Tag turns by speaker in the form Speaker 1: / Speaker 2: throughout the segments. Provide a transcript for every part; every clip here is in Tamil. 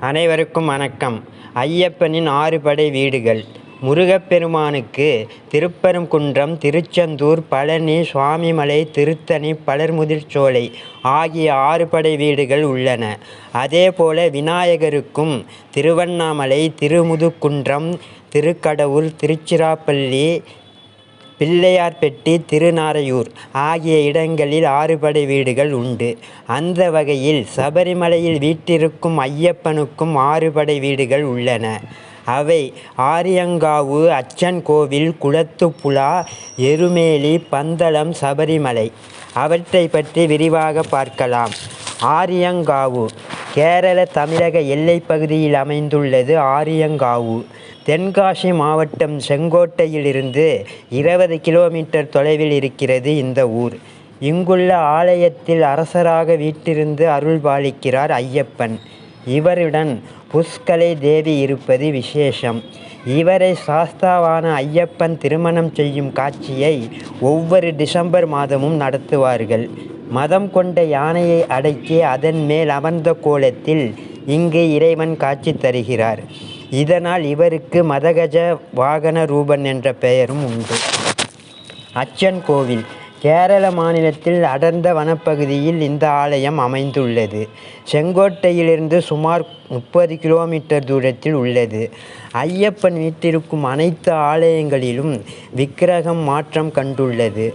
Speaker 1: அனைவருக்கும் வணக்கம். ஐயப்பனின் 6 படை வீடுகள். முருகப்பெருமானுக்கு திருப்பரங்குன்றம், திருச்செந்தூர், பழனி, சுவாமிமலை, திருத்தணி, பலர்முதிர்சோலை ஆகிய 6 படை வீடுகள் உள்ளன. அதேபோல விநாயகருக்கும் திருவண்ணாமலை, திருமுதுகுன்றம், திருக்கடவூர், திருச்சிராப்பள்ளி, பிள்ளையார்பட்டி, திருநாரையூர் ஆகிய இடங்களில் 6 படை வீடுகள் உண்டு. அந்த வகையில் சபரிமலையில் வீற்றிருக்கும் ஐயப்பனுக்கும் 6 படை வீடுகள் உள்ளன. அவை ஆரியங்காவு, அச்சன் கோவில், குளத்துப்புழா, எருமேலி, பந்தளம், சபரிமலை. அவற்றை பற்றி விரிவாக பார்க்கலாம். ஆரியங்காவு கேரள தமிழக எல்லைப் பகுதியில் அமைந்துள்ளது. ஆரியங்காவு தென்காசி மாவட்டம் செங்கோட்டையிலிருந்து 20 கிலோமீட்டர் தொலைவில் இருக்கிறது. இந்த ஊர். இங்குள்ள ஆலயத்தில் அரசராக வீற்றிருந்து அருள் பாலிக்கிறார் ஐயப்பன். இவருடன் புஷ்கலை தேவி இருப்பது விசேஷம். இவரை சாஸ்தாவான ஐயப்பன் திருமணம் செய்யும் காட்சியை ஒவ்வொரு டிசம்பர் மாதமும் நடத்துவார்கள். மதம் கொண்ட யானையை அடக்கி அதன் மேல் அமர்ந்த கோலத்தில் இங்கு இறைவன் காட்சி தருகிறார். இதனால் இவருக்கு மதகஜ வாகன ரூபன் என்ற பெயரும் உண்டு. அச்சன் கோவில் கேரள மாநிலத்தில் அடர்ந்த வனப்பகுதியில் இந்த ஆலயம் அமைந்துள்ளது. செங்கோட்டையிலிருந்து சுமார் 30 கிலோமீட்டர் தூரத்தில் உள்ளது. ஐயப்பன் வீற்றிருக்கும் அனைத்து ஆலயங்களிலும் விக்கிரகம் மாற்றம் கண்டுள்ளது.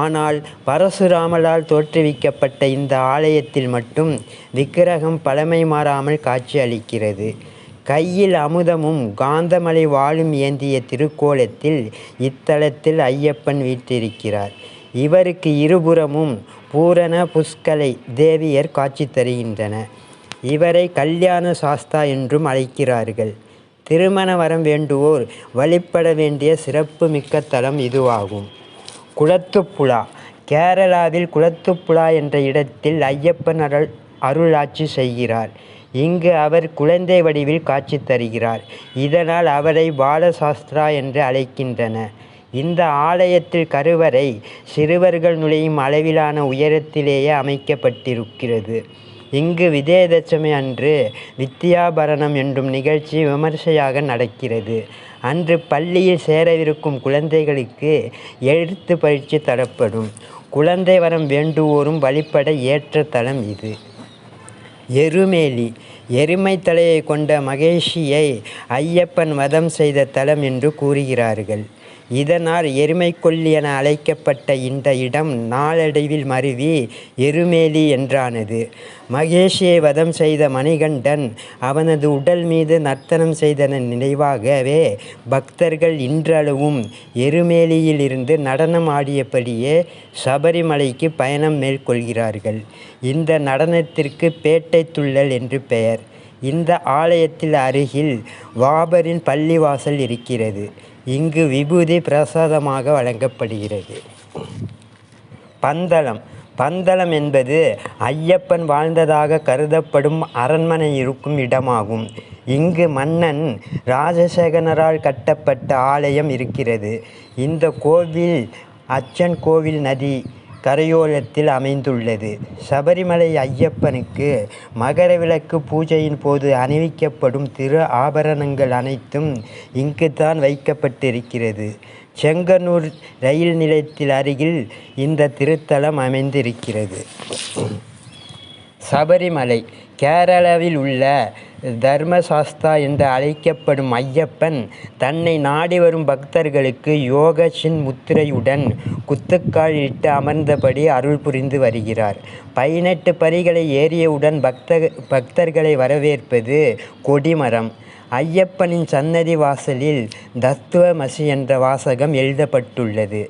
Speaker 1: ஆனால் பரசுராமரால் தோற்றுவிக்கப்பட்ட இந்த ஆலயத்தில் மட்டும் விக்கிரகம் பழமை மாறாமல் காட்சி அளிக்கிறது. கையில் அமுதமும் காந்தமலை வாளும் ஏந்திய திருக்கோலத்தில் இத்தலத்தில் ஐயப்பன் வீற்றிருக்கிறார். இவருக்கு இருபுறமும் பூரண புஷ்கலை தேவியர் காட்சி தருகின்றன. இவரை கல்யாண சாஸ்தா என்றும் அழைக்கிறார்கள். திருமண வரம் வேண்டுவோர் வழிபட வேண்டிய சிறப்பு மிக்க தலம் இதுவாகும். குளத்துப்புழா கேரளாவில் குளத்துப்புழா என்ற இடத்தில் ஐயப்பன் அருளாட்சி செய்கிறார். இங்கு அவர் குழந்தை வடிவில் காட்சி தருகிறார். இதனால் அவரை பாலசாஸ்திரா என்று அழைக்கின்றன. இந்த ஆலயத்தில் கருவறை சிறுவர்கள் நுழையும் அளவிலான உயரத்திலேயே அமைக்கப்பட்டிருக்கிறது. இங்கு விஜயதசமி அன்று வித்யாபரணம் என்னும் நிகழ்ச்சி விமர்சையாக நடக்கிறது. அன்று பள்ளியில் சேரவிருக்கும் குழந்தைகளுக்கு எழுத்து பயிற்சி தரப்படும். குழந்தை வரம் வேண்டுவோரும் வழிபட ஏற்ற தலம் இது. எருமேலி எருமை தலையை கொண்ட மகேஷியை ஐயப்பன் வதம் செய்த தலம் என்று கூறுகிறார்கள். இதனால் எருமைக்கொல்லி என அழைக்கப்பட்ட இந்த இடம் நாளடைவில் மருவி எருமேலி என்றானது. மகேஷியை வதம் செய்த மணிகண்டன் அவனது உடல் மீது நர்த்தனம் செய்ததன் நினைவாகவே பக்தர்கள் இன்றளவும் எருமேலியில் இருந்து நடனம் ஆடியபடியே சபரிமலைக்கு பயணம் மேற்கொள்கிறார்கள். இந்த நடனத்திற்கு பேட்டை துள்ளல் என்று பெயர். இந்த ஆலயத்தில் அருகில் வாபரின் பள்ளிவாசல் இருக்கிறது. இங்கு விபூதி பிரசாதமாக வழங்கப்படுகிறது. பந்தளம் என்பது ஐயப்பன் வாழ்ந்ததாக கருதப்படும் அரண்மனை இருக்கும் இடமாகும். இங்கு மன்னன் ராஜசேகரனால் கட்டப்பட்ட ஆலயம் இருக்கிறது. இந்த கோவில் அச்சன் கோவில் நதி கரையோரத்தில் அமைந்துள்ளது. சபரிமலை ஐயப்பனுக்கு மகர விளக்கு பூஜையின் போது அணிவிக்கப்படும் திரு ஆபரணங்கள் அனைத்தும் இங்குதான் வைக்கப்பட்டிருக்கிறது. செங்கனூர் ரயில் நிலையத்தில் அருகில் இந்த திருத்தலம் அமைந்திருக்கிறது. சபரிமலை கேரளாவில் உள்ள தர்மசாஸ்தா என்று அழைக்கப்படும் ஐயப்பன் தன்னை நாடி வரும் பக்தர்களுக்கு யோகசின் முத்திரையுடன் குத்துக்கால் இட்டு அமர்ந்தபடி அருள் புரிந்து வருகிறார். 18 படிகளை ஏறியவுடன் பக்தர்களை வரவேற்பது கொடிமரம். ஐயப்பனின் சன்னதி வாசலில் தத்துவமசி என்ற வாசகம் எழுதப்பட்டுள்ளது.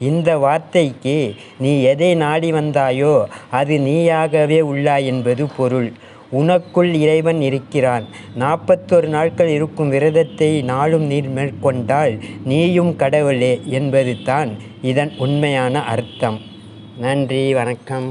Speaker 1: இந்த வார்த்தைக்கு நீ எதை நாடி வந்தாயோ அது நீயாகவே உள்ளாய் என்பது பொருள். உனக்குள் இறைவன் இருக்கிறான். 41 நாட்கள் இருக்கும் விரதத்தை நாளும் நீ மேற்கொண்டால் நீயும் கடவுளே என்பது தான் இதன் உண்மையான அர்த்தம். நன்றி, வணக்கம்.